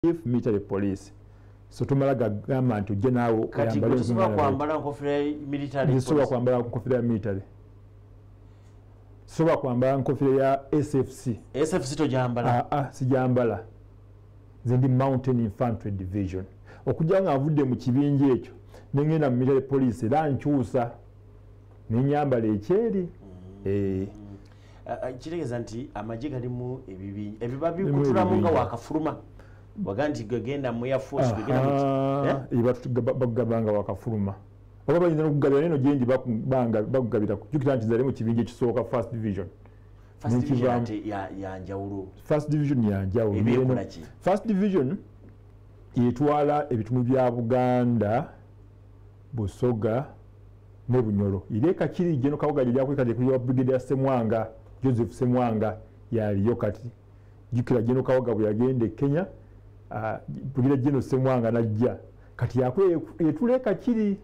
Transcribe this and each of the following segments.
if military police so tumala gagamba nti ojje naawe kati kusobola kwambala nkofira military sobola kwambala nkofira ya military sobola kwambala nkofira ya SFC tojambala sijambala zindi mountain infantry division okujja nga avudde mu kibinja ekyo nengenda mu military police era nkyusa nenyambala ekyeri kitegeeza nti amagye galimu ebiba bikutulamu nga wakafuluma waganti gagenda mu Air Force bagabanga wakafuluma oba bayinza n'okugabira neno gyendi bakugabira kujjukira nti zali mu kibinja ekisooka first division yanjawulo first division yetwala ebitundu bya Buganda Busoga ne Bunyoro ireka kiri jeno kawoga lyakwekade kuyo brigadier Semwanga Joseph Semwanga yaliyo kati jukira jeno kawoga buyagende Kenya brigadier jeno Semwanga najja kati yakwe yetuleka kiri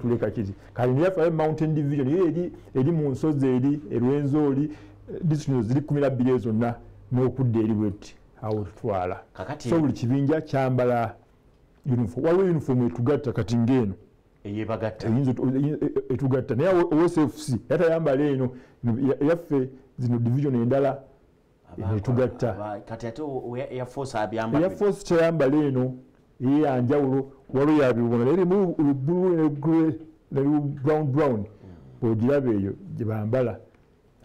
tuleka kiri kali ni yafa mountain division eri mu nsozi eri erwenzoli district ziri 12 zonna n'okudde eri bweti awo tutwala so buli kibinja kyambala uniform waliwo uniform etugatta kati ngeno eyebagatta etugatta naye OSFC yatayambala eno yaffe zino division endala etugatta kati ate Air Force abyambala Air Force tayambala eno yanjawulo waliwo yabibona eri mu blue ne grey ne brown bogirabe eyo gyebambala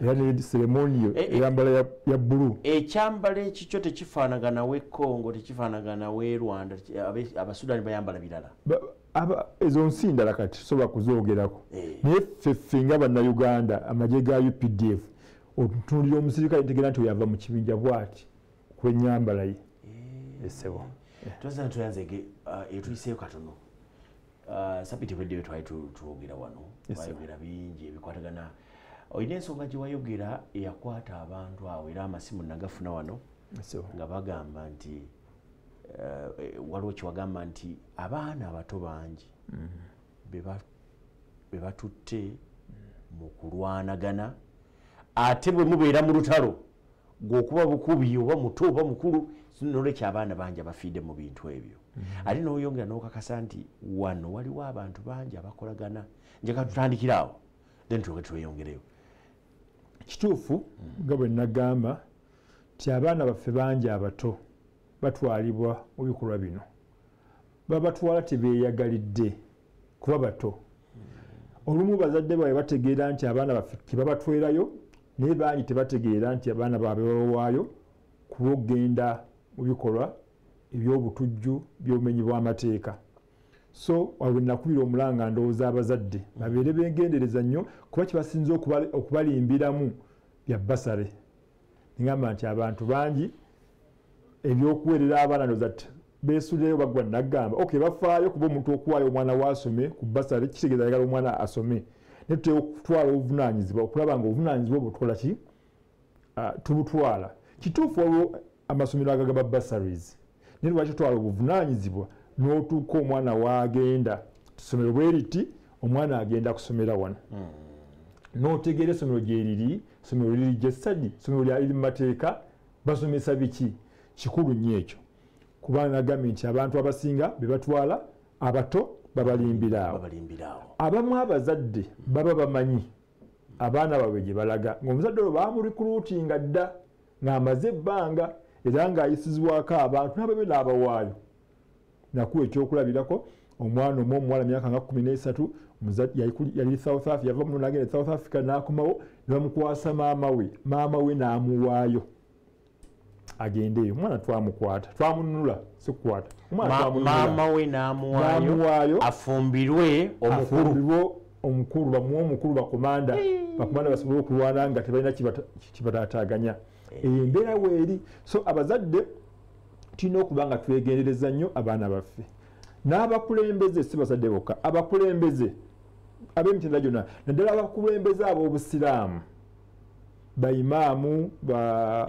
era ne ceremonial eyambala ya blue ekyambala ekikyo tekifaanagana we Congo tekifaanagana we Rwanda abasudani bayambala birala ezo nsi ndala kati sobola kuzoogerako naye ffe nga bannayuganda amagye ga UPDF otutuulira omusirikale ntegera nti oyava mu kibinja bwati kwenyambala ye esebo twaza tuyanzege etuyiseeyo katono sapiti bweddeyo twali tuwogera wano bayogera bingi ebikwatagana oyina ensonga gye wayogera eyakwata abantu awo era amasimu nagafuna wano nga bagamba nti waliwo kiwagamba nti abaana abato bangi be batutte mu kulwanagana ate bwe mubeera mu lutalo gwokuba bukubi oba muto oba mukulu nolwekyo abaana bangi abafiidde mu bintu ebyo ate n'oyongera n'okakasa nti wano waliwo abantu bangi abakolagana njeka tutandikira awo then tuloke tweyongereyo kituufu nga bwe nagamba nti abaana baffe bangi abato batwalibwa mu bikolwa bino babatwala tebeeyagalidde kuba bato olumu bazadde baabwe bategeera nti abaana baffe tebabatwerayo naye bangi tebategeera nti abaana baabwe babawaayo kuba okgenda mu bikolwa eby'obutujju by'obumenyi bw'amateeka so wabwe nakubira omulanga ndowooza abazadde babeere beegendereza nnyo kuba kibasinza okubalimbiramu bya basale ngamba nti abantu bangi ebyokuweerera abaana ndowooza beesulireyo bagwa nagamba bafaayo kuba omuntu okuwaayo omwana waasome ku basale kitegeeza ayagala omwana asome naye tutera okutwala obuvunaanyizibwa okulaba nga obuvunaanyizibwa obutukola ki tubutwala kituufu waliwo amasomero agagaba basaries naye lwaki tutwala obuvunaanyizibwa n'otuuka omwana waagenda tusomero bwe riti omwana agenda kusomera wano n'otegeera essomero gyeriri essomero liri gyessadi essomero lyali mu mateeka basomesa biki kikulu nnyo ekyo kubanga nagambye nti abantu abasinga be batwala abato babalimbiraawo abamu abazadde baba bamanyi abaana baabwe gye balaga ng'omuzadde olwo baamurikuluutinga dda ng'amaze ebbanga era ng'ayisizibwako abantu n'ababe n'abawaayo nakuwa ekyokulabirako omwana omu omuwala myaka nga 13 yali South Africa yava muno n'agenda South Africa n'akomawo ne bamukwasa maama we n'amuwaayo agendeyo omwana twamukwata twamununula sikukwata maama we n'amuwaayo afumbirwe omukulu bamuwa omukulu bakomanda basobole okulwana nga tebalina kibataataganya embeera weeri so abazadde tulina okuba nga twegendereza nnyo abaana baffe n'abakulembeze si bazadde bokka abakulembeze ab'emitendera gyonna naddala abakulembeze ab'obusiraamu baimaamu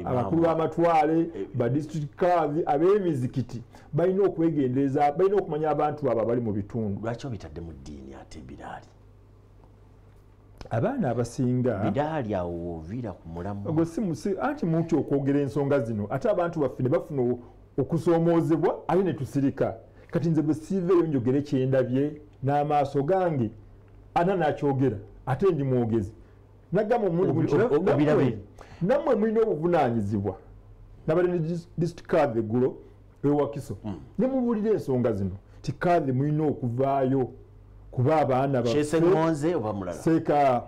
abakulu b'amatwale badistrict clerks ab'emizikiti balina okwegendereza balina okumanya abantu abo abali mu bitundu lwaki obitadde mu ddiini ate biraali abaana abasinga biraali awo oviira ku mulamu ogwo si anti muti okwogera ensonga zino ate abantu baffe ne bafuna okusoomozebwa ate ne tusirika kati nze bwe siiveeyo njogere kyendabye n'amaaso gange ana nakyogera ate ndi mwogezi nagamba omuntu nammwe mulina obuvunaanyizibwa nabadde ne district card eggulo ewakiso ne mubuulira ensonga zino ti kadhi mulina okuvaayo kuba abaana seeka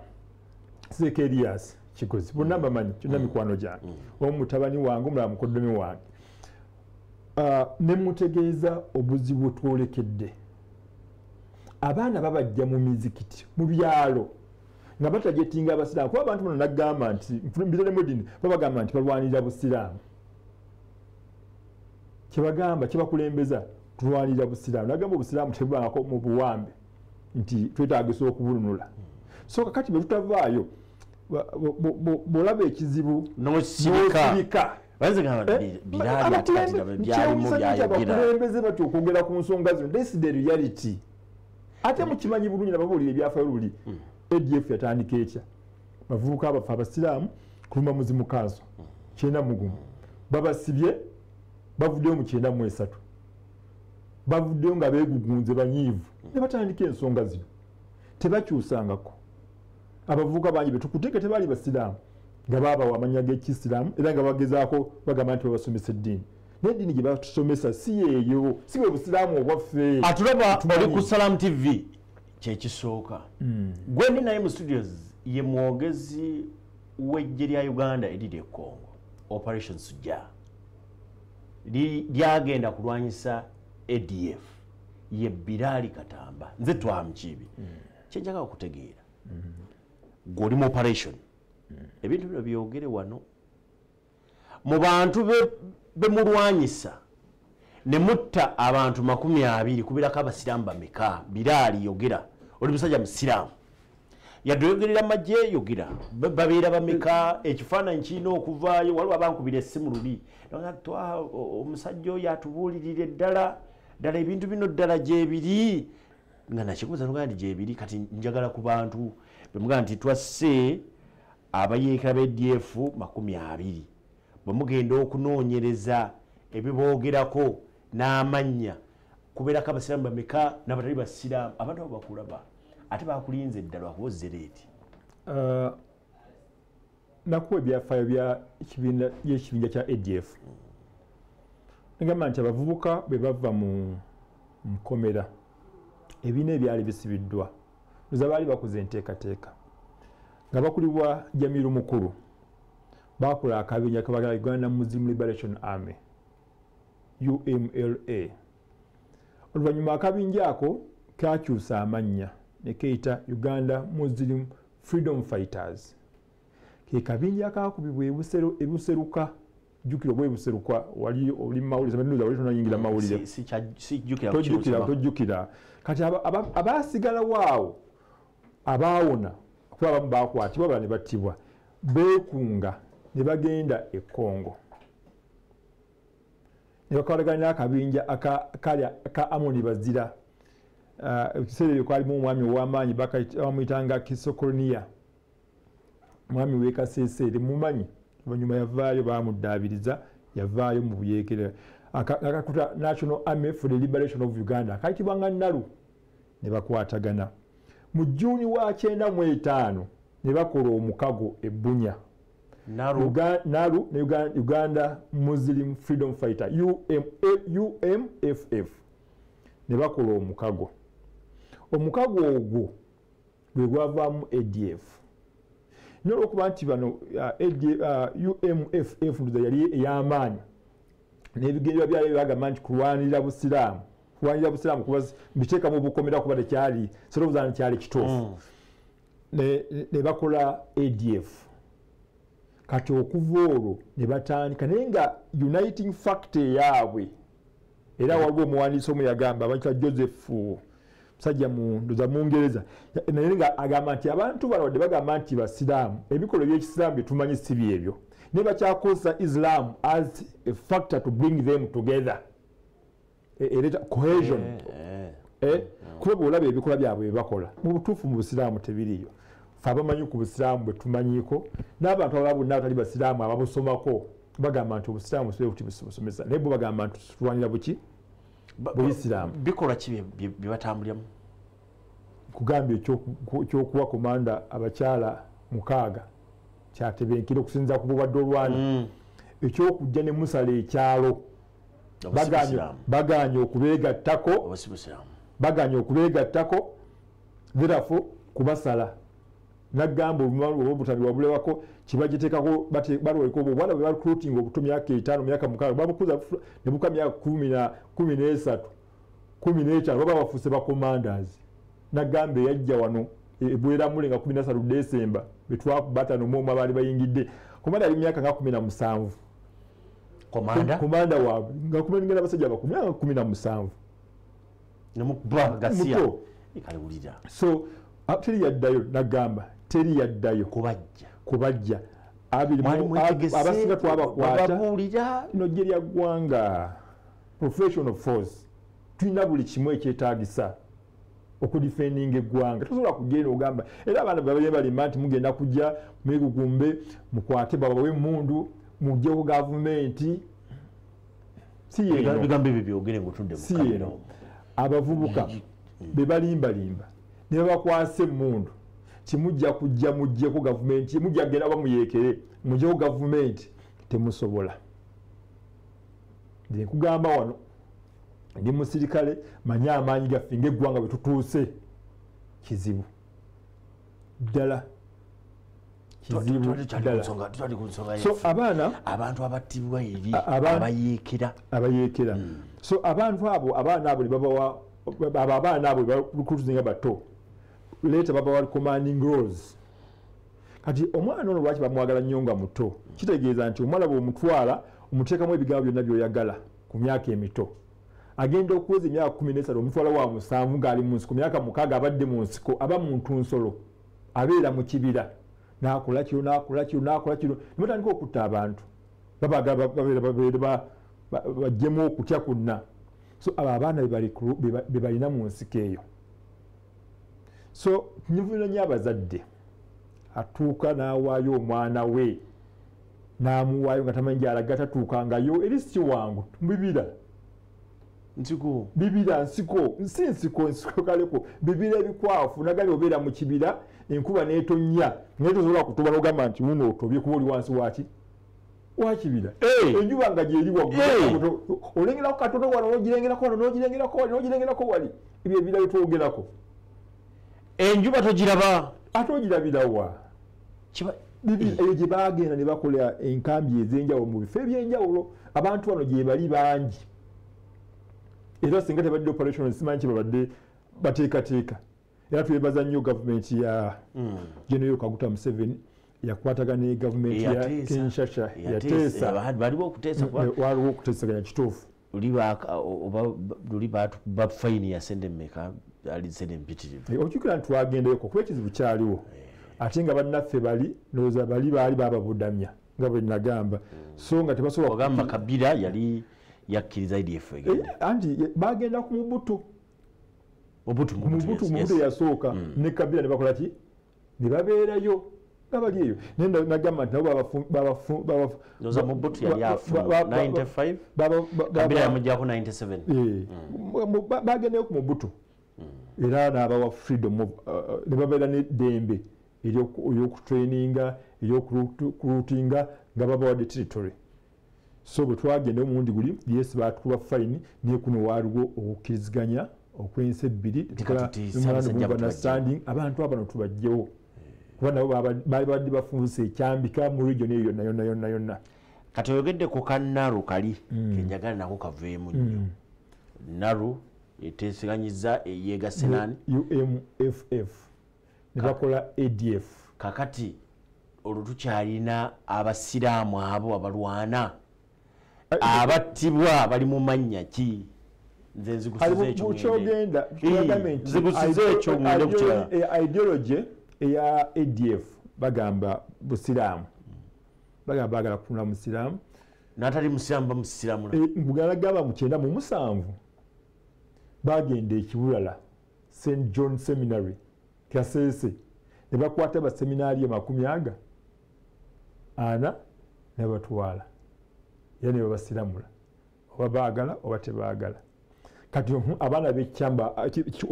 Elias Kigozi bonna mbamanyi kyonna mikwano gyange omu mutabani wange omulala mukoddomi wange ne mutegeeza obuzibu twolekedde abaana babajja mu mizikiti mu byalo nga batajetinga abasiraamu kuba abantu bano nagamba nti mbiremu dini babagamba nti balwanirira busiraamu kyebagamba kyebakulembeza tulwanirira busiraamu nagamba obusiraamu tebubangako mu buwambe nti twetaagisa okubununula so kakati bwe tutavaayo bw'olaba ekizibu n'osirika abakulembeze batyo okwogera ku nsonga zino this is the reality ate mukimanyi bulungi nababuulira ebyafaayo luli ADF yatandika etya bavubuka abafa abasiraamu kuluma muzimu kaaso 91 babasibye bavuddeyo mu 93 bavuddeyo nga beegugunze banyiivu ne batandika ensonga zino tebakyusangako abavubuka bangi betukuteeka tebaali basiraamu nga baabawa amanya g'ekisiraamu era nga bagezaako bagamba nti babasomesa eddiini n'eddiini gye batusomesa si yeeyo si bwe busiraamu obwaffe atulaba oli ku Salam TV kyekisooka gwe ndi naye mu studios ye mwogezi w'eggye lya Uganda eriri e Congo Operation Shujaa lyagenda kulwanyisa ADF ye Birali Katamba nze twamukibi kyenjaga okutegeera goli mu operation ebintu bino byogere wano mu bantu be mulwanyisa ne mutta abantu 20 kubirako abasiraamu bameka Birali yogera oli musajja musiraamu yadoyogerera amagye yogera babeera bameka ekifaananyi kirina okuvaayo waliwo abankubira essimu luli omusajja oyo atubuulirira ddala ebintu bino ddala gyebiri nga nakikubuza nogaa nti gyebiri kati njagala ku bantu bemugaa nti twasse abayeekera b'ADF 20 bwe mugenda okunoonyereza ebiboogerako n'amannya kubeerako abasiraamu bameka n'abatali basiraamu abantu abo bakulaba ate bakulinze ddala wakubozereeti nakuwa ebyafaayo by'ekibinja kya ADF negamba nti abavubuka bwe bava mu nkomera ebiina ebyali bisibiddwa luza baali bakoze enteekateeka nga bakulibwa Jamiru Mukulu bakola akabinja kabagala Uganda Muslim Liberation Army UMLA oluvannyuma akabinja ako kakyusa amannya ne keeyita Uganda Muslim Freedom Fighters ke kabinja kakubibwa ebuseruka jukira bwebuseruka wali oli mawulire manuza wali tonayingira mawulire si jukira kati abasigala waawo abaawona kuba abamu bakwatibwa bala ne battibwa beekunga ne bagenda e Congo ne bakwatagana n'akabinja ka Amoni Bazira ekiseera ebyo kwalimu omwami ow'amaanyi bamuyitanga Kisokolonia mwami w'ekaseeseere mumanyi oluvannyuma yavaayo bamuddaabiriza yavaayo mu buyeekera akakuta National Army for the Liberation of Uganda akayitibwanga Nalu ne bakwatagana mu Juni wa 95 ne bakola omukago e Bunya Nalu ne Uganda Muslim Freedom Fighter UMFF ne bakola omukago ogwo gwe gwavaamu ADF n'olwokuba nti bano UMFF nduza yali ey'amaanyi n'ebigendera byali bagamba nti kulwanirira busiraamu kuba mbiteekamu obukomera kuba tekyali solowooza nti kyali kituufu ne bakola ADF kati okuva olwo ne batandika naye nga uniting factor yaabwe era waliwo omuwandiisi omu yagamba abanyita Joseph musajja ndoza Mungereza naye nga agamba nti abantu bano wadde bagamba nti basiraamu ebikolo by'ekisiraamu byetumanyi si byebyo ne bakyakozesa Islam as a factor to bring them together ereta cohesion kuba bw'olaba ebikola byabwe bebakola mu butuufu mu busiraamu tebiriyo fe abamanyi ku busiraamu bwe tumanyiiko n'abantu abalala bonna abatali basiraamu ababusomako bagamba nti obusiraamu busobola kuti busomesa naye bo bagamba nti tulwanira buki buisiraamu bikola ki bye batambuliramu kugambye ekyokuwa komanda abakyala 6 kyatebenkire okusinza ku bulwadde olwana ekyokujja ne musala ekyalo baganye okubeegattako therefore kubasala nagamba obutali wabulewako kibagiteekako balweko obwana bwe barecruiting obuto myaka 5 myaka 6 babukuza ne buka myaka 13 15 baba bafuuse ba commanders nagamba yajja wano ebwera mule nga 13 December betwakuba no moma bali bayingidde komanda ali myaka nga 17 komanda wa nga kumengera basajja ba 17 nemukuba gasia ikalulira so teri yaddayo nagamba teri yaddayo kubajja abasinga twabakwata no jerya gwanga professional force tulina buli kimu ekyetaagisa okudifendinga eggwanga tosobola kugenda ogamba era abaana balimba nti mugenda kujja mwegugumbe mukwate babawe emundu mujjeko gavumenti bigambo ebyo byogere ng'otudde mu abavubuka be balimbalimba ne bakwasa emundu kimujja kujja mujjeko gavumenti mujja genda bamuyeekere mujjeko gavumenti temusobola nkugamba wano ndi musirikale manya amaanyi gaffe ng'eggwanga bwe tutuuse kizibu ddala so abantu abattibwa eri abayeekera so abantu abo abaana abo ne babawa abaana abo balukutuzinga bato leeta babawa commanding roles kati omwana ono lwaki bamwagala nnyo nga muto kitegeeza nti omwana bw'omutwala omuteekamu ebigambo byonna by'oyagala ku myaka emito agenda okuweza emyaka 13 omutwala wa 7 ng'ali mu nsiko myaka 6 abadde mu nsiko aba muntu nsolo abeera mu kibira n'akola kino nibatandika okutta abantu bajjemu okutya kunna so abo abaana be balina mu nsiko eyo so nyivuna nnyo abazadde atuuka n'awaayo omwana we n'amuwaayo nga tamanyi gy'alaga tatuukangayo eri si wangu mubibira nsiko kaleko bibira ebikwafu nagali obeera mu kibira enkuba n'etonnya naye tosobola kutoba n'ogamba nti muno otobye kuba oli wansi wakibira enjuba nga gyeri waggulu olengerako katono wano n'ogirengerako wali ebyo ebira byetwogerako enjuba togiraba ate ogirabirawa eyo gye bagenda ne bakola enkambi ez'enjawulo mu bifo ebyenjawulo abantu bano gye bali bangi era singa tebadde operation simanyi kye babadde bateekateeka era twebaza nnyo gavumenti ya General Kaguta Museveni yakwataga ne gavumenti ya Kinshasa yateesa waliwo okuteesaganya kituufu luli batukuba fayini ya sente mmeka ali sente mpitirivu okikira nti twagendeyo kuba ekizibu kyaliwo ate nga bannaffe baali baali bababudamya nga bwe nagamba so nga tebasobola ogamba Kabila yali yakkiriza IDF anti bagenda ku Mubutu yasooka ne Kabila ne bakola ki ne babeerayo nga bali eyo naye nagamba nti nabo Mubutu yali afu 95 Kabila yamuggyako 97 bagendayo ku Mubutu era n'abawa freedom ne babeera n'eddembe ery'okutraininga ery'okuruutinga nga babawadde territory so bwe twagenda omulundi guli yes batukuba fine naye kuno waaliwo okukkiriziganya okwensi ebbiri understanding abantu abano tubajjewo kuba nabo baali badde bafunse ekyambika mu region eyo yonna kati oyogedde ku kannaru kali kenjagala nako kaveemu nnyo naru eteeseganyiza eyeegasse nani UMFF ne bakola ADF kakati olwo tukyalina abasiraamu abo abalwana abattibwa bali mu mannya ki nze nzigusiza ekyo ideology eya ADF bagamba busiraamu bagamba bagala kutunula musiraamu n'atali musiraamu bamusiraamu gamba mu 97 bagenda ekibulala St John Seminary Kasese ne bakwata baseminaali 40 ne batwala era ne babasiramula oba baagala oba tebaagala. Kati abaana b'ekyamba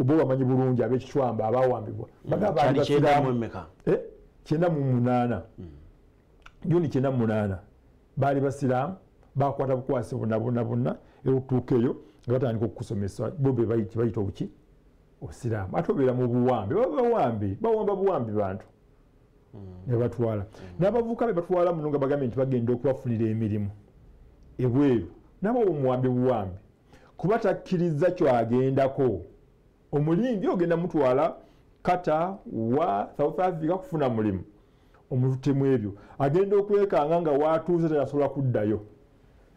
oba bamanyi bulungi ab'ekicwamba abawambibwa kyali kyendamu emeka 98 Juni 98 baali basiraamu bakwata bukwasi bonna okutuuka eyo nga batandika okukusomesa bo be bayita obuki obusiraamu ate obeera mu buwambi bawamba buwambi bantu ne batwala n'abavubuka be batwala muno nga bagambye nti bagenda okubafunira emirimu ebweru nabo omuwambi buwambi kuba takkiriza kyagendako omulimbi ogenda mutwala kata wa South Africa kufuna mulimu omutemu ebyo agenda okwekanga nga watuuze tasobola kuddayo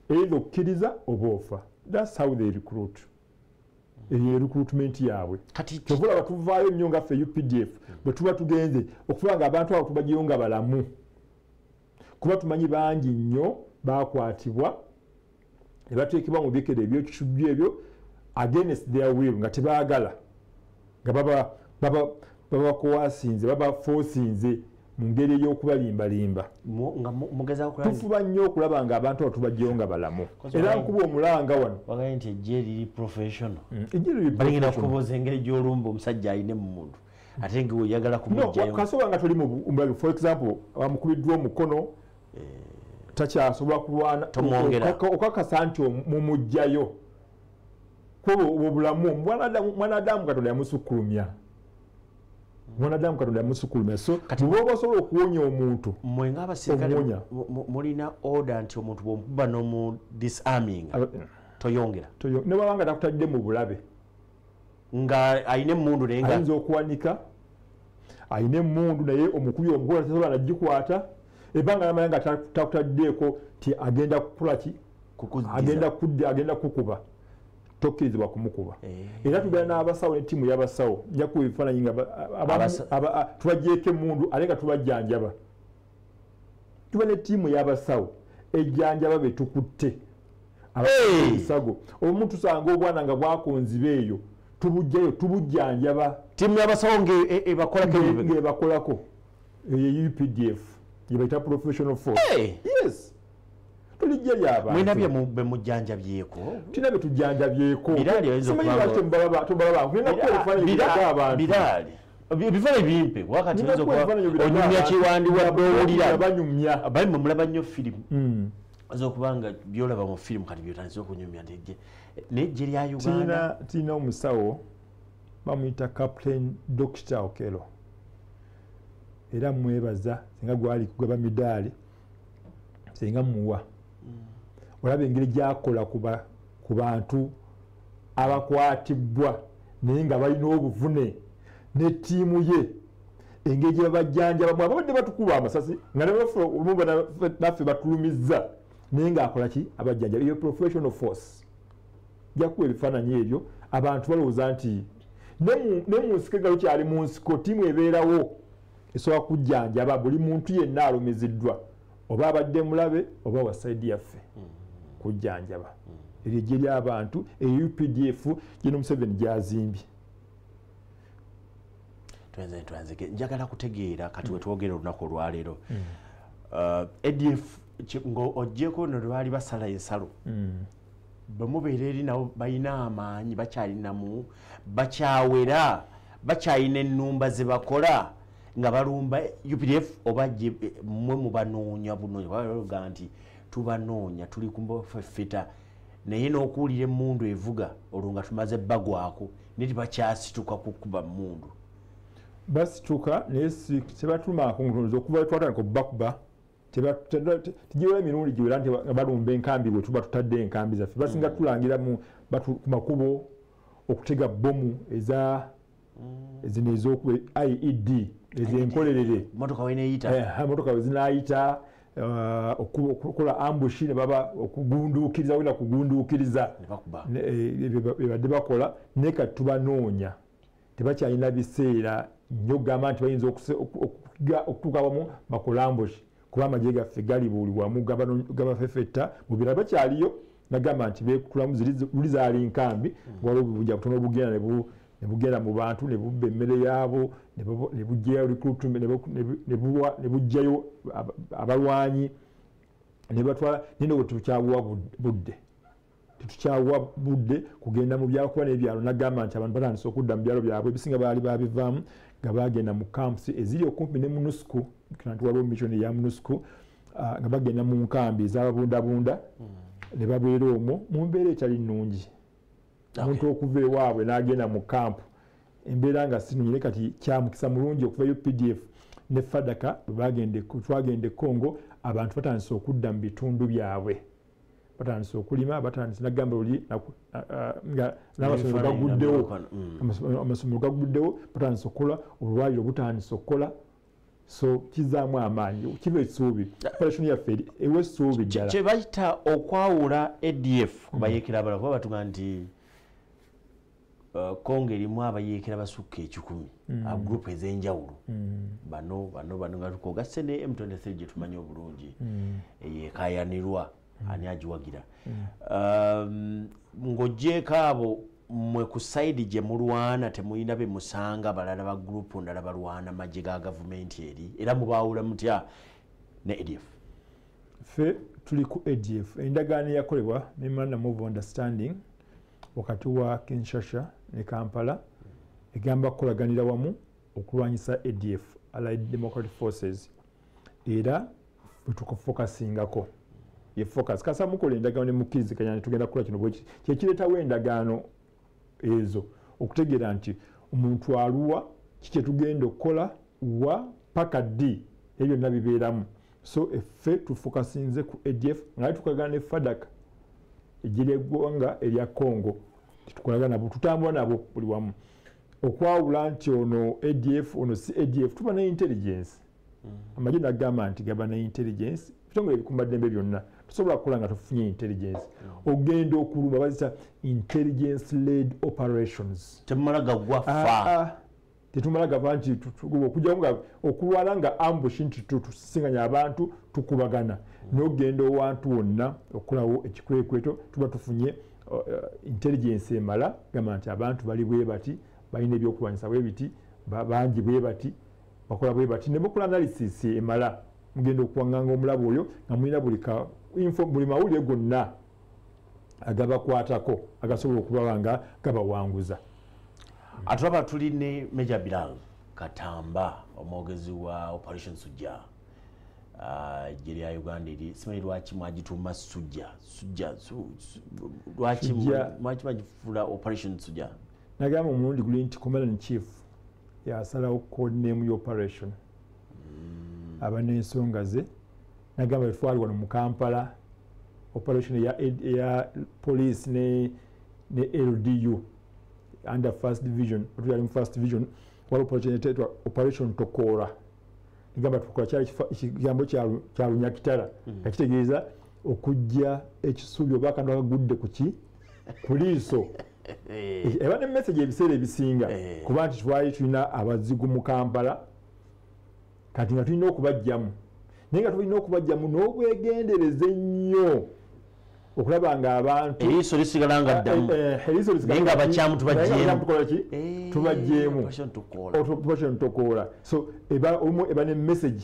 either okkiriza oba ofa. That's how they recruit. Recruitment yaabwe kyovula batuvaayo nnyo nga ffe UPDF bwe tuba tugenze okufuba nga abantu abo tubagiyo nga balamu kuba tumanyi bangi nnyo bakwatibwa ne bateekebwa mu bikere eby'ekisujju ebyo against their will nga tebaagala nga babakowasinze babafosinze mu ngeri ey'okubalimbalimba tufuba nnyo okulaba nga abantu abo tubagiyo nga balamu era nkuba omulanga wano wagaye nti ejje liri professional balingenda kukoboza engeri gy'olumba omusajja ayine mu muntu ate ngewe oyagala kumugjayo kasobola nga toli mu for example amukubiddwa omukono takyasobola kulwana okakasa nti mumugjayo kuba obulamu mwanadamu Katonda yamusukkulumya so bwoba osobola okuwonya omuntu mmwe ng'abasirikale mulina order nti omuntu bw'omukuba n'omu disarming toyongera ne bwaba nga takutadde mu bulabe nga ayina emmundu naye ayinza okuwanika ayina emmundu naye omukubi omukola tasobola nagikwata ebbanga namanya nga takutaddeeko ti agenda kukolaki agenda kukuba tokkirizibwa kumukuba era tubeera n'abasawo ne ttiimu y'abasawo nja kuba ebifaananyi nga tubagyeko emmundu ate nga tubajjanjaba tuba ne ttiimu y'abasawo ejjanjaba be tukutte abasago obumu tusanga obwana nga bwakonziba eyo tubujjayo tubujjanjaba ttiimu y'abasawo ng'ebakolako eyo UPDF gye bayita professional force yes tulijja ly'abantu mwina bye mujjanjabyeko tulina bye tujjanjabyeko ebifaananyi bimpe wakati onyumya kiwandiwadde owulira banyumya bali mwe mulaba nnyo firimu oza okuba nga byolaba mu firimu kati byotandise okunyumya nejje lya Uganda tulina omusawo bamuyita Captain Dr. Okelo era mwebaza singa gwali kugaba midaali singa muwa olaba engeri gyakola ku bantu abakwatibwa naye nga balina obuvune ne ttiimu ye engeri gye babajjanjabamu ababadde batukuba amasasi nga naffe batulumizza naye ng'akola ki abajjanjaba eyo professional force jakuba ebifaananyi ebyo abantu balowooza nti ne mu nsiko nga lukyali mu nsiko ttiimu ebeerawo esobola kujjanjaba buli muntu yenna alumiziddwa oba abadde mulabe oba wa saidi yaffe kujjanjaba eryo gye ly'abantu UPDF gino Museveni gyazimbye. Twanzike njagala kutegeera kati wetwogera olunaku olwaleero ADF ng'oggyeko no lwali basala ensalo bwe mubeera eri nabo balina amaanyi bakyalinamu bakyawera bakyalina ennumba ze bakola nga balumba UPDF oba mmwe mubanoonya bunoonya baga nti tubanoonya tuli kumbafefeta naye n'okuwulira emmundu evuga olwo nga tumaze bagwako ne tibakyasituka kukuba mmundu basituka naye tebatulumako okuva twatandika okubakuba tijibula emirundi giwera nti balumba enkambi bwe tuba tutadde enkambi zaffe basinga tulangira ku makubo okutega bomu ezino ez'okuba IED ezenkolerere motoka we zinaayita okukola ambushi ne baba okugunduukiriza wenda kugunduukiriza bebadde bakola naye kati tubanoonya tebakyalina biseera nnyo gamba nti bayinza okutuuka wamu bakola ambushi kuba amagye gaffe gali buli wamu gabafefetta mu birala bakyaliyo nagamba nti beekutulamu luli zaali nkambi waliwo obubunja butono obugenda ne bugenda mu bantu ne bubba emmere yaabo ne bugyayo recruitment ne bugyayo abalwanyi ne batwala nino tukyawa budde kugenda mu byalo kuba n'ebyalo nagamba nti abantu batandise okudda mu byalo byabwe ebisinga baali babivaamu nga bagenda mu camps eziri okumpi ne MONUSCO kanti waliwo mission ya MONUSCO nga bagenda mu nkambi ez'ababundabunda ne babeera omwo mu mbeera etali nnungi omuntu okuva ewaabwe n'agenda mu kampu embeera nga sinunyire kati kyamukisa mulungi okuvayo PDF ne Fadaka twagende Congo abantu batandise okudda mu bitundu byabwe batandise okulima batandise nagamba oli nga n'amasomero gaguddewo batandise okukola obulwaliro butandise okukola so kizaamu amaanyi kiba essuubi operation yaffe ewa essuubi ddala kye bayita okwawula ADF kubayeekera abalala kuba batuga nti Congo erimu abayeekera basukka 10 group ez'enjawulo bano nga tukogasse ne M23 gye tumanyi obulungi eyeekayanirwa ani agiwagira ng'oggyeko abo mwe ku side gye mulwana temulina be musanga balala ba group ndala balwana magye ga gavumenti eri era mubaawula mutya ne ADF ffe tuli ku ADF endagaano yakolebwa memorandum of understanding wakati wa Kinshasa ne Kampala egamba kukolaganira wamu okulwanyisa ADF Allied Democratic Forces era wetukufokasingako ye focus kasa mukola endagaano ne Omukeeze kanyana tugenda kukola kino bweki kyekireetawo endagaano ezo okutegeera nti omuntu aluwa kiki tugenda okukola wa paka D ebyo byonna bibeeramu so effe tufokasinze ku ADF nga tukolagana ne Fadaka eggye eggwanga erya Congo tukolagana nabo tutambula nabo buli wamu okwawula nti ono ADF ono si ADF tuba ne intelligence amagye nagamba nti gaba ne intelligence bitongole ebikumbadde byonna tusobola kukola nga tufunye intelligence ogenda okulumba bazita intelligence led operations temala gagwa fa tetumala gava nti okujjamu nga okulwala nga ambush nti tusinganya abantu tukubagana n'ogenda owantu wonna okulawo ekikwekweto tuba tufunye intelligence emala gamba nti abantu bali bwe bati balina ebyokulwanyisa bwe biti bangi bwe bati bakola bwe bati ne mukola analysis emala mugenda okuwanganga omulabo oyo nga mulina buli mawulire gonna agabakwatako agasobola okuba nga gabawanguza atulaba tuli ne Major Bilal Katamba omwogezi wa Operation Shujaa eggye lya Uganda eri simanyi lwaki mwagituuma Shujaa lwaki bagifuula Operation Shujaa nagamba omulundi guli nti Commander in Chief yasalawo codename y'operation aba n'ensonga ze nagamba twali wano mu Kampala operation ya police ne LDU under first division otuyali mu first division wali operation Tokora nagamba tukola kyali ekigambo kya lunyakitala nga kitegeeza okujja ekisuubi oba akantu akagudde ku liiso eba ne message ebiseera ebisinga kuba nti twali tulina abazigu mu Kampala kati nga tulina okubajjamu naye nga tulina okubajjamu n'obwegendereza ennyo okulaba nga abantu eriiso lisigala nga ddamu naye nga abakyamu tubajjeemu operation Tokora so eba ne message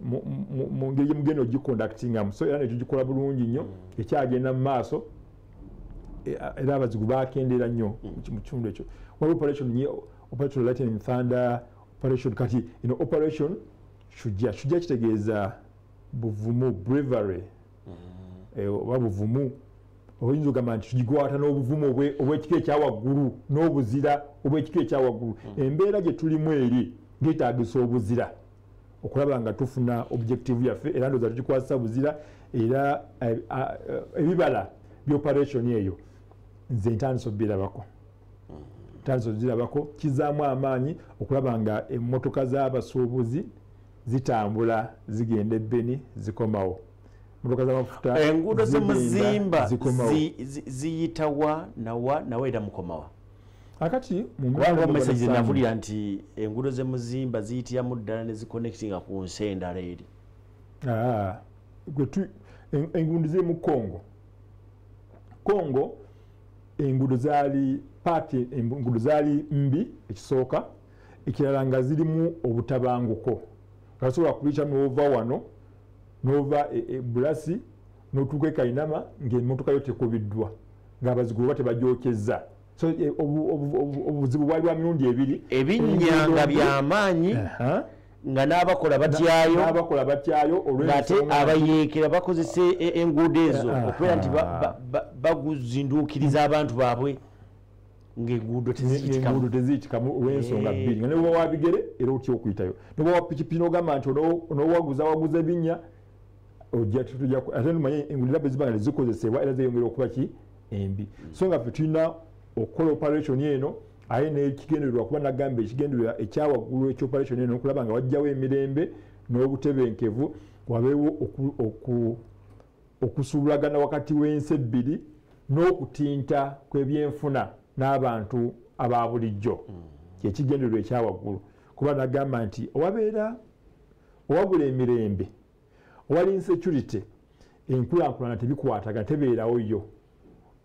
mu ngeri mugenda ogiconductingamu so era nekyo gikola bulungi nnyo ekyagenda mu maaso era abazigu bakendera nnyo mu kitundu ekyo waliwo operation Lightning Thunder operation kati ino operation Shujaa kitegeeza buvumu bravery oba buvumu oyinza ogamba nti tugikwata n'obuvumu obw'ekika ekyawaggulu n'obuzira obw'ekika ekyawaggulu embeera gye tulimu eri ngeetaagisa obuzira okulaba nga tufuna objective yaffe era ndowooza tugikwasa buzira era ebibala byoperation eyo nze ntandisa obirabako kizaamu amaanyi okulaba nga emmotoka z'abasuubuzi zitambula zigenda Beni zikomawo motoka z'amafuta enguudo z'emuzimba ziyitawa nawa era mukomawa akati mu message navulira nti enguudo z'emuzimba ziyitiramu ddala ne ziconnectinga ku nsi endala eri enguudo z'emu Congo enguudo zaali mbi ekisooka ekirala nga zirimu obutabanguko gasobola kubiyita n'ova wano nova Bulasi n'otuuka Kainama ng'emmotoka yo tekubiddwa ng'abazigu tebagyokeza. So obuzibu bwali bwa mirundi ebiri, ebinnya nga by'amaanyi nga n'abakola batyayo ng'ate abayeekera bakozesa enguudo ezo okubeera nti baguzinduukiriza abantu baabwe ng'enguudo teziyitikamu olw'ensonga bbiri nga ne bwe wabigere era otya okuyitayo, ne bwe wapikipiki n'ogamba nti onoowaguza ebinnya ate nomanye enguudo era ziba nga zikozesebwa era zeeyongera okuba embi. So nga ffe tulina okukola operation eno aye n'ekigendererwa kuba nagamba ekigendererwa ekyawaggulu ekyoperation eno okulaba nga wajjawo emirembe n'obutebenkevu, wabeewo okusuubulagana wakati w'ensi ebbiri n'okutinta kw'ebyenfuna n'abantu aba bulijjo. Kyekigendererwa ekyawaggulu kuba nagamba nti owabula emirembe owali insecurity enkulaakulana tebikwatagana tebeerawo yo.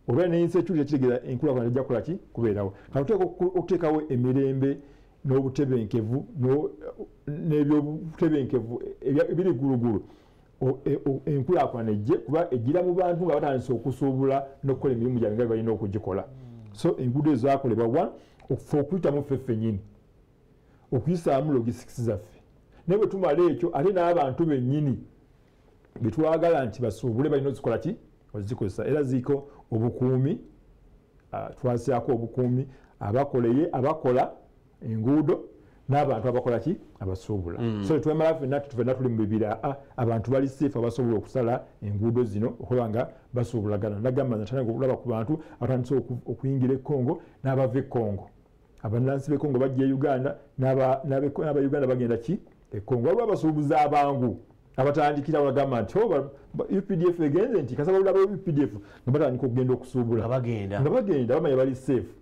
Olwa n'insecurity kitegeeza enkulaakulana ejja kukola ki kubeerawo. Kati okuteekawo emirembe n'obutebenkevu n'ebyobutebenkevu ebiri gulugulu enkulaakulana ejje kuba ejjira mu bantu nga batandise okusuubula n'okukola emirimu gyabwe nga balina okugikola. So enguudo ezo zaakolebwa wa okufa okuyitamu ffe ffennyini okuyisaamu logistics zaffe, naye bwe tumala ekyo ate n'abantu bennyini betwagala nti basuubule balina ozikola ki ozikozesa. Era ziiko obukuumi, twasiako obukuumi abakola enguudo n'abantu abakola ki abasuubula. So twemala ffenna tuli mu bibira abantu bali safe abasobola okusala enguudo zino okuba nga basuubulagana. Nagamba natandika okulaba ku bantu abatandise okuyingira Congo n'abava e Congo, abannansi b'e Congo bajja e Uganda n'aba-Uganda bagenda ki e Congo. Waliwo abasuubuzi abangu abatandikira bagamba nti UPDF egenze nti kasaba olaba UPDF nga batandika okugenda okusuubula nga bagenda bamanya bali safe.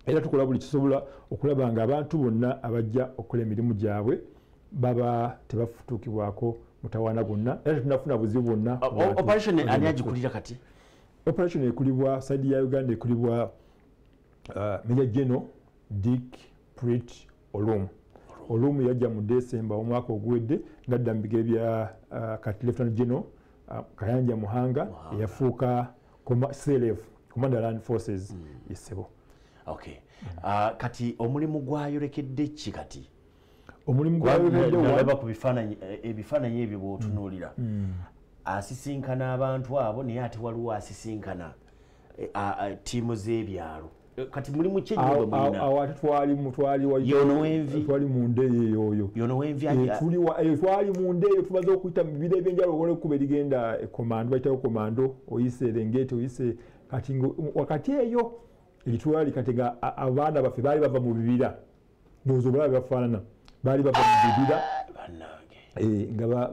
Era tukola buli kisobola okulaba nga abantu bonna abajja okukola emirimu gyabwe baba tebafutuukibwako mutawaana gonna, era tunafuna buzibu bwonna. Operation ani agikulira kati? Operation ekulibwa saidi ya Uganda ekulibwa Major General Dick Prit Olumu yajja mu December omwaka ogwedde ngadda mu bigere bya kati Lieutenant General Kayanja Muhanga eyafuuka CLF Commander Land Forces Isebo. Okay. Kati omulimu gwayolekedde ki kati? Omulimu gwayolekedde walaba ku ebifaananyi ebyo bw'otunuulira asisinkana abantu abo naye ate waliwo asisinkana ttiimu z'ebyalo. Kati mulimu ki ennyo mwina? Awo ate twali mu ndeeyo twali mu ndeeyo tumaze okuyita mu bibira ebyenjawulo okola okuba erigenda ekomando bayitawo komando oyise Erengeti oyise kati wakati eyo eritwali kati nga abaana baffe baali bava mu bibira ndowooza obulabe bafaanana baali bava mu bibira nga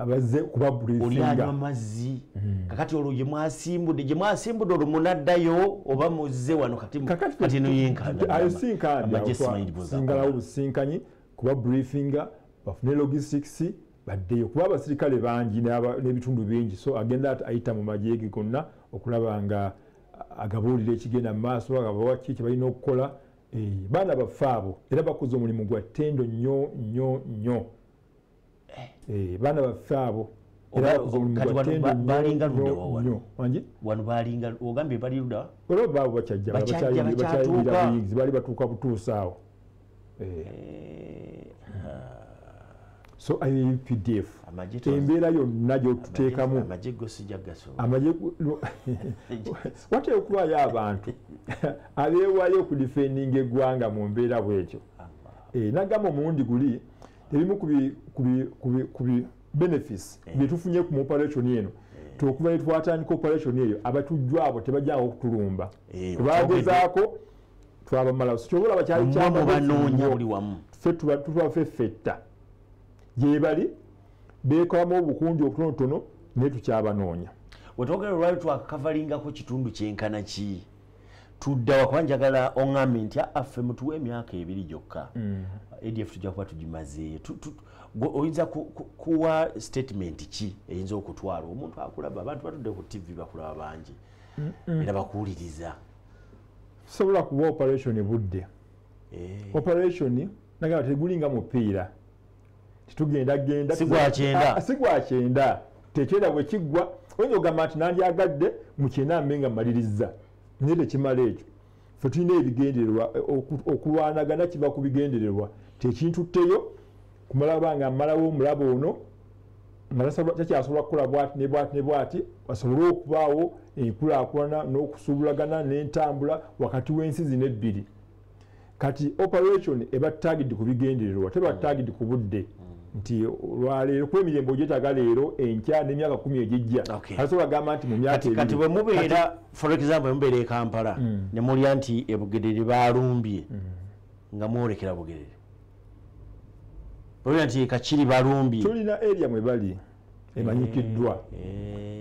bazze kuba briefing amazzi kakati olwo gye mwasimbudde olwo munaddayo oba muzze wano kati no yenkandasingalawo businkanyi kuba briefinga bafune logistics baddeyo kuba abasirikale bangi n'ebitundu bingi, so agenda ayita mu magye ge gonna okulaba nga agabuulira ekigenda mu maaso agabawa ki kye balina okukola. Baana baffe abo era bakoze omulimu gwa ttendo nnyo. Baana baffe abo era bakoze omulimu gwa ttendo nnyo. Wano balinga ogambye bali luda olwo baabo bakyajja bakyayingira buyingizi baali batuuka butuusa awo. So UPDF embeera yonna gyotuteekamu amagye wateeka okubayo abantu abeewaayo okudifendinga eggwanga mu mbeera bwekyo. Nagamba omulundi guli ebimu ku benefits byetufunye ku operation eno okuva ne twatandika operation eyo abatujju abo tebajjangu okutulumba tebagezaako twabamala sikyobola bakyali kyabanoonya buli wamu tuba fetta gye bali beekolamu obukundi obutonotono naye tukyabanoonya. wetwogera olwali twakavalingako kitundu kyenkana ki tudda wakuba njagala oŋŋambye nti affe mutuwa emyaka 2 gyokka ADF tujja kuba tugimazeeyo. Oyinza kuwa statement ki eyinza okutwala omuntu akulaba abantu batudde ku TV bakulaba bangi era bakuwuliriza? Sobola kuba operation budde operation nagamba tegulinga mupiira titugenda sigwa kyenda tekyenda bwe kiggwa oyinza ogamba nti nandyagadde mu kyenda mbe nga mmaliriza naye tekimala ekyo ffe tulina ebigendererwa okulwanagana kiva ku bigendererwa tekintutteyo kumala banga mmalawo omulabo ono nga takyasobola kukola bwati ne bwati ne bwati basobole okubaawo enkulaakulana n'okusuubulagana n'entambula wakati w'ensi zino ebbiri kati operation eba target ku bigendererwa teba target ku budde nti olwaleero kuba emirembe ogyetaaga leero enkya n'emyaka 10 egijja asobola gamba nti mu myaka ebiri kati bwe mubeera for example mubeera e Kampala ne mulya nti e Bugerere balumbye nga mwolekera Bugerere olwira nti Kakiri balumbye tulina area mwe bali emanyikiddwa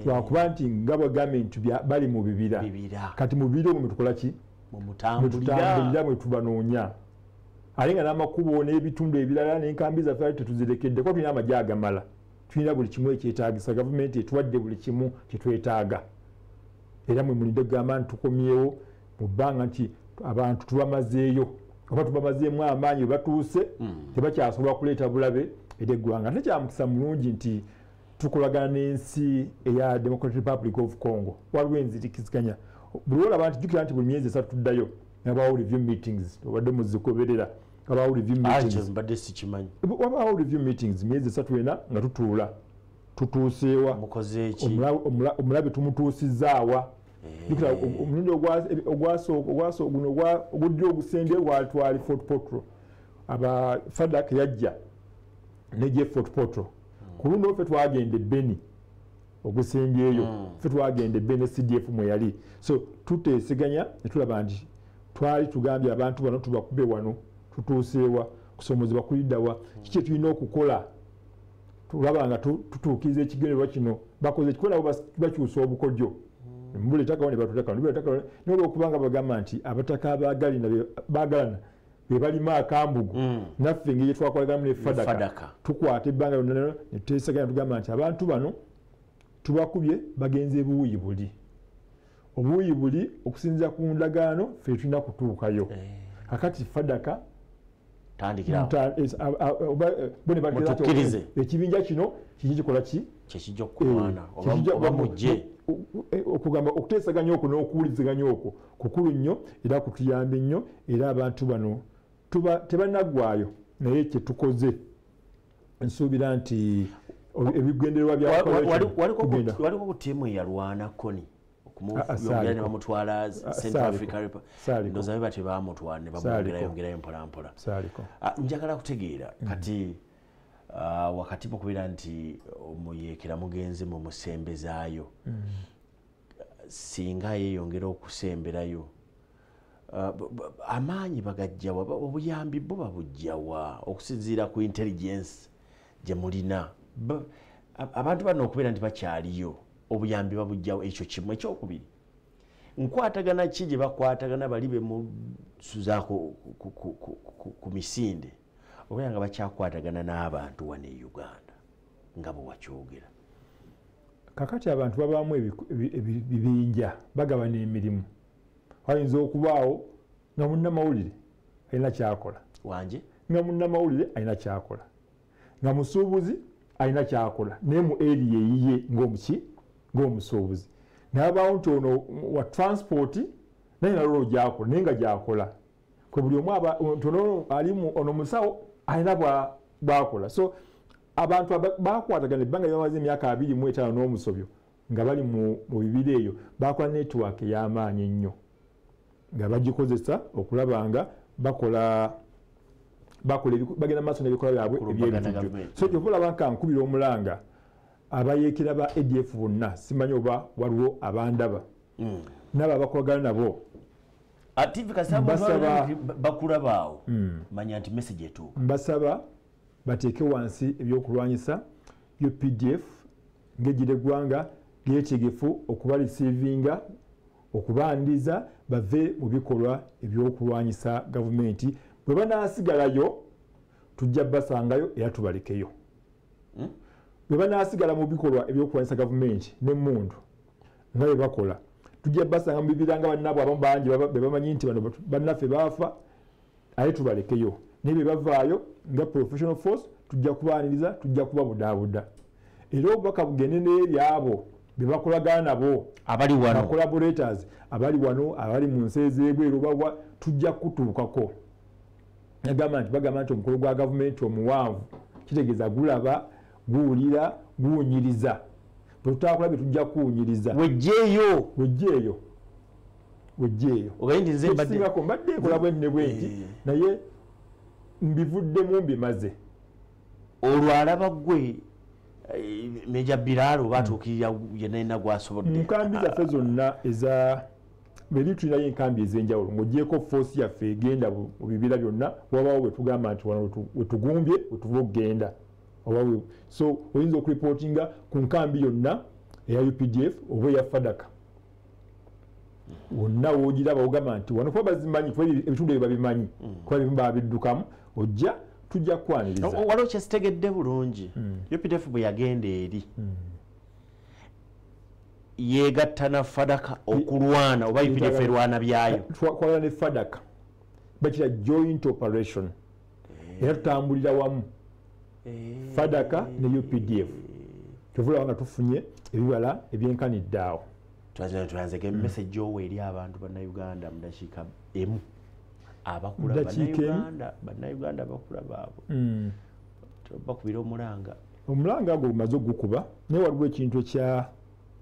twakuba nti nga bagambye nti bali mu bibira kati mu bibira omwe tukola ki mutambulira mwe tubanoonya ate nga n'amakubo n'ebitundu ebirala n'enkambi zaffe tetuzirekedde kuba tulina amagye agamala tulina buli kimu ekyetaagisa gavumenti etuwadde buli kimu kyetwetaaga era mwe mulinde kugamba nti tukomyewo mu bbanga nti abantu tubamazeeyo oba tubamazeemu amaanyi bwe batuuse tebakyasobola kuleeta bulabe eri eggwanga ate kyamukisa mulungi nti tukolagana n'ensi eya Democratic Republic of Congo waliwo enzirikiziganya buli olaba nti jjukira nti buli myezi 3 tuddayo wabaawo review meetings obadde muzikoberera wabaawo review meetings myezi 3 wena nga tutuula tutuuseewa omulabe tumutuusizaawa jjukira omulundi ogwasooka guno ogudde ogusembye gwatwali Fort Potro aba FADC yajja nejje Fort Potro ku luno ffe twagenda Beni ogusembyeyo ffe twagenda Beni CDF mwe yali so tuteeseganya ne tulaba nti twali tugambye abantu bano tubakube wano tutuuseewa kusomozebwa kuliddawa kiki tulina okukola tulaba nga tutuukiriza ekigendererwa kino bakoze ekikola bakyusa obukodyo mbuleetakawo ne batuleetakawo naye olwokubanga bagamba nti abataka baagalana be balima akambugu naffe engeri gye twakolaganamu ne FADC tukwata ebbanga lyonna ne tuteesaganya tugamba nti abantu bano tubakubye bagenze buuyi buli obuuyi buli okusinziira ku ndagaano ffe tulina kutuukayo kakati FADC ekibinja kino kiki kikola ki okugamba okuteesaganya okwo n'okuwuliziganya okwo kukulu nnyo era kutuyambe nnyo era abantu bano tebanaggwaayo naye kyetukoze nsuubira nti ebigendererwa waliko ku tiimu eyalwana koni okumuyongera ne bamutwala Central Africa ndowooza beba tebamutwala ne bamwongerayo mpolampola njagala kutegeera kati wakati mukubeera nti omuyeekera mugenzi mu musembezaayo singa yeeyongera okusemberayo amaanyi bagajjawa obuyambi bo babujjawa okusinziira ku intelligence gye mulina abantu bano okubeera nti bakyaliyo obuyambi babujjawo ekyo kimu ekyokubiri nkwatagana ki gye bakwatagana bali bemusuzaako ku misinde oba nga bakyakwatagana n'abantu wano e Uganda nga bwe wakyogera kakati abantu babaamu ebibinja bagabana emirimu wayinza okubaawo nga munnamawulire alina kyakola wanje nga munnamawulire alina kyakola nga musuubuzi alina kyakola naye mu area eyiye ng'omusuubuzi nabaawo nti ono wa transport naye nalwo gyakola naye nga gyakola kwe buli omu alimu ono musawo alina bwakola so abantu bakwatagana ebbanga lyamaze emyaka 25 n'omusobyo nga bali mu bibiri eyo bakola network ey'amaanyi ennyo nga bagikozesa okulaba nga bagenda maaso n'ebikola byabwe ebyebitujju so kyova olaba nka nkubira omulanga abayeekera ba ADF bonna simanyi oba waliwo abandaba nabo abakolagana nabo bakulabaawo manya nti message etuuka mbasaba bateeke wansi ebyokulwanyisa UPDF ng'egira eggwanga lyetegefu okubarisiivinga okubandiza bave mu bikolwa ebyokulwanyisa gavumenti bwe banaasigalayo tujja basangayo era tubalekeyo bwe banaasigala mu bikolwa ebyokulwanyisa gavumenti n'emmundu nga bwe bakola tujja basanga mu bibira nga bannabo abamu bangi be bamanyi nti bano bannaffe baafa aye tubalekeyo nebe bavaayo nga professional force tujja kubaaniriza tujja kuba budaabuda era obubaka bugende n'ebyabo be bakolagana nabo abali wano collaborators abali wano abali mu nsi ez'ebweru bagwa tujja kutuukako bagamba nti omukulu gwa gavumenti omuwanvu kitegeeza gulaba guwulira guwunyiriza bwe tutakulabye tujja kuwunyiriza wejjeeyo ekisingako mbadde ekola bwenne bwenti naye mbivuddemu mbimaze olwo alaba ggwe Meja Biraro batuukirira yenna gwasobodde nkambi zaffe zonna eza beri tulinayo enkambi ez'enjawulo ng'ogyeko force yaffe egenda mu bibira byonna wabaawo bwe tugamba nti wano wetugumbye wetuva okugenda so oyinza okuripootinga ku nkambi yonna eya UPDF oba eya FADAK wonna woogiraba ogamba nti wano kuba bazimanyi kuba ebitundu ebyo babimanyi kuba ebimu babiddukamu ojja tujja kukwaniriza waliwo kyesitegedde bulungi UPDF bwe yagenda eri yegatta na FADAK okulwana oba UPDF erwana byayo twakolana ne FADAK bakira joint operation era tutambulira wamu FADAK ne UPDF tuvula nga tufunye ebibala ebyenkanidde awo twanzege message owe eri abantu bannayuganda mu dakiika emu abakula bannayuganda abakula baabwe bakubira omulanga gwo gumaze ogukuba naye waliwo ekintu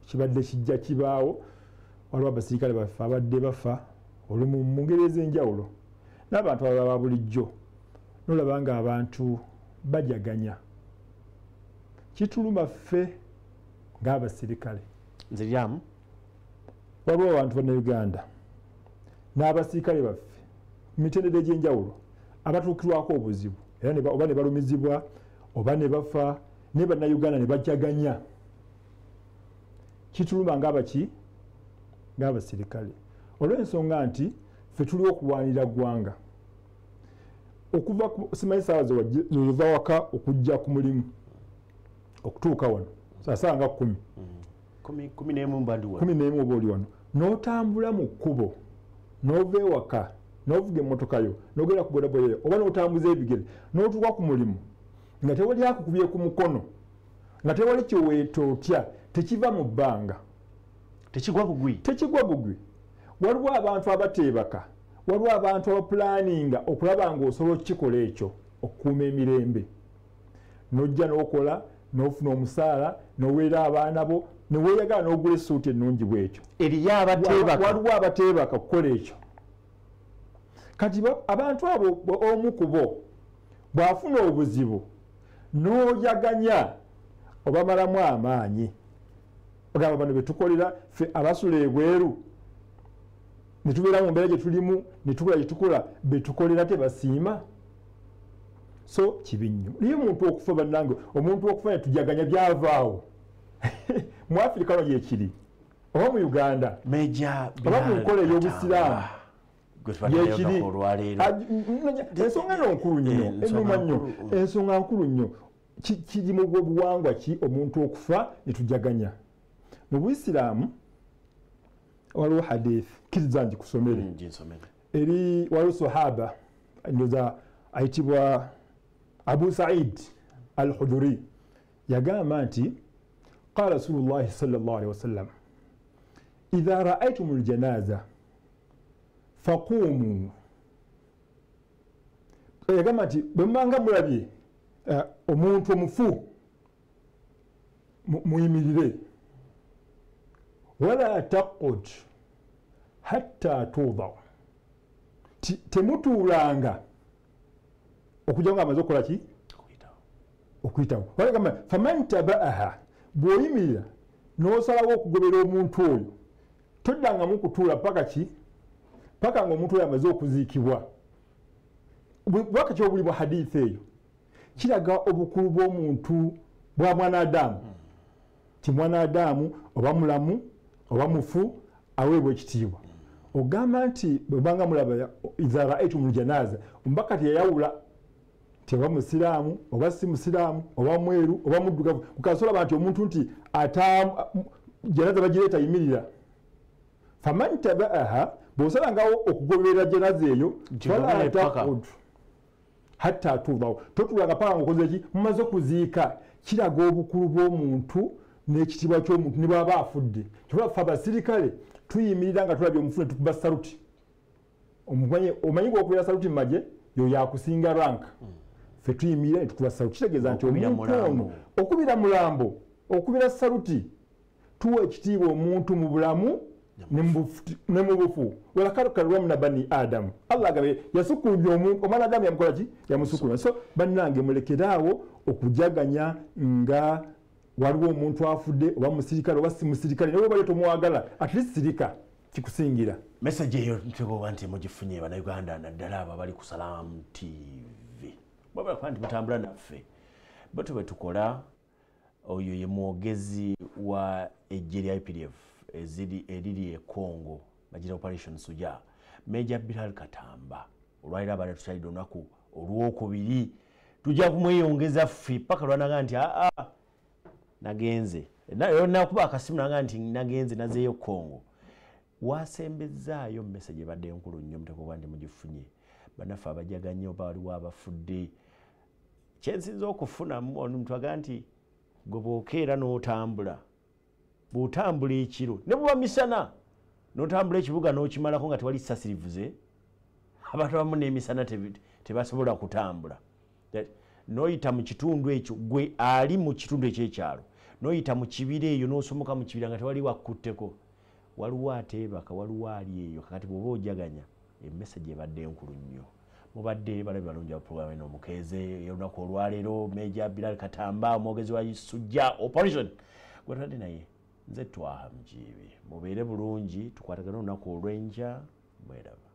kibadde kijja kibaawo waliwo abasirikale baffe abadde bafa olumu mu ngeri ez'enjawulo n'abantu abalaba bulijjo nolaba nga abantu bajaganya kituluma ffe ng'abasirikale nziryamu waliwo abantu bannayuganda n'abasirikale baffe mitendera egy'enjawulo abatuukirwako obuzibu era oba ne balumizibwa oba ne bafa ne bannayuganda ne bajaganya kituluma ng'abasirikale olw'ensonga nti ffe tuli okulwanira ggwanga okuva simanyi saawa zova waka okujja ku mulimu okutuuka wano saasawa nga 11 oba oli wano n'otambula mu kkubo n'ova ewaka n'ovuga emmotoka yo n'ogenda ku bodaboda oba n'otambuza ebigere n'otuuka ku mulimu nga tewali akukubye ku mukono nga tewali kyeweetootya tekiva mu bbanga tekigwa bugwi waliwo abantu abateebaka waliwo abantu abapulaninga okulaba ng'osobola okukikola ekyo okukuuma emirembe n'ojja n'okola n'ofuna omusaala n'oweera abaana bo neweeyagala n'ogula essuuti ennungi bw'ekyo waliwo abateebaka okukola ekyo kati abantu abo omu ku bo bw'afuna obuzibu n'oyaganya obamalamu amaanyi ogamba bano betukolera ffe abasula ebweru netubeera mu mbeera gye tulimu netukola gye tukola betukolera tebasiima so kibi nnyo naye omuntu okufa bannange omuntu okufa netujaganya byavaawo mu Afirika no gyekiri oba mu Uganda oba mu nkola ey'obusiraamu yekiri ensonga nonkulu nnyo enuma nnyo ensonga nkulu nnyo kiri mu bwobuwangwa ki omuntu okufa netujaganya mu Buisiraamu waliwo hadith kiriza ngikusomere eri waliwo sahaba ndoza ayitibwa Abu Sa'id al-Khudri yagamba nti qala Rasulullahi sallallahu alaihi wasallam idha ra'aytum al-janaza faqumu yagamba nti bwemanga mulabye omuntu omufu muyimirire wala taqud hatta tudaw temutuulanga okujja nga amaze okukola ki okuyitawo wagamba faman tabaaha bw'oyimirira n'osalawo okugobera omuntu oyo toddangamu kutuula paka ng'omuntu oyo amaze okuziikibwa bwaka kyobuli mu hadithi eyo kiraga obukulu bw'omuntu bwa mwanadamu ti mwanadamu oba mulamu oba mufu aweebwa ekitiibwa ogamba nti bwebanga mulaba idha ra'aytum al-janaza ombaka teyayawula ti oba musiraamu oba si musiraamu oba mweru oba muddugavu kukasolaba nti omuntu nti janaza bagireeta yimirira faman tabaaha bw'osalangawo okugoberera janaza eyo fala taqud hatta atuubawo totulanga paka ngaokoze ki mumaze okuziika kiraga obukulu bw'omuntu n'ekitiibwa ky'omuntu ne bw'aba afudde kyolwaffe abasirikale tuyimirira nga tulabye omufune tukuba saluti omanyi gwokubira saluti mu magye yo yakusinga rank ffe tuyimirira ne tukuba saluti kitegeeza nti omuntu ono okubira mulambo okubira saluti tuwa ekitiibwa omuntu mu bulamu ne mu bufu walakad karramna bani adamu allah agabe yasukulumya omuntu omwana adamu yamukola ki yamusukulumya so bannange mulekeraawo okujaganya nga waliwo omuntu afudde oba musirikale oba si musirikale nawe bali tomwagala at least sirika kikusingira message eyo ntegoba nti mugifunye bannayuganda naddala abo abali ku Salaam TV bwabala nti mutambula naffe bo twe tukola oyo ye mwogezi wa eggye lya IPDF eriri e Congo bagira operation Shujaa Major Bilal Katamba olwaliro abadde tukyalidde olunaku olwokubiri tujja kumweyongeza ffe paka lwanaga nti nagenze nakuba akasimu naga nti nagenze nazeeyo Congo wasembezaayo message ebadde enkulu nnyo mutekoba ndi mugifunye bannaffe abajaganye oba waliwo abafudde kyensinza okufunamu omuntu aga nti gwe bwokeera n'otambula bw'otambula ekiro ne buba misana n'otambula ekibuga n'okimalako nga tewali ssasi livuze abantu abamu n'emisana tebasobola kutambula n'oyita mu kitundu ekyo gwe ali mu kitundu ekyekyalo n'oyita mu kibira eyo n'osomoka mu kibira nga tewali wakkutteko waliwo ateebaka waliwo ali eyo kakati bw'oba ojaganya emessage ebadde enkulu nnyo mubadde balabi balungi aba programu eno Omukeeze y'olunaku olwaleero Major Bilal Katamba omwogezi wa Shujaa operation gwetadde naye nze Twaha Mujiibi mubeere bulungi tukwatagana olunaku olw'enkya mweraba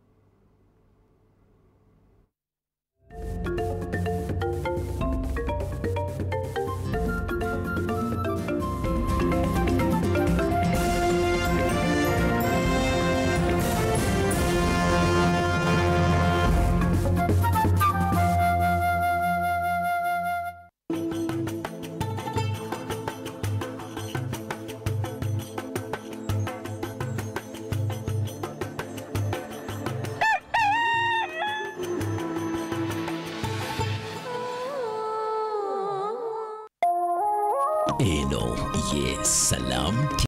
eno ye Salaam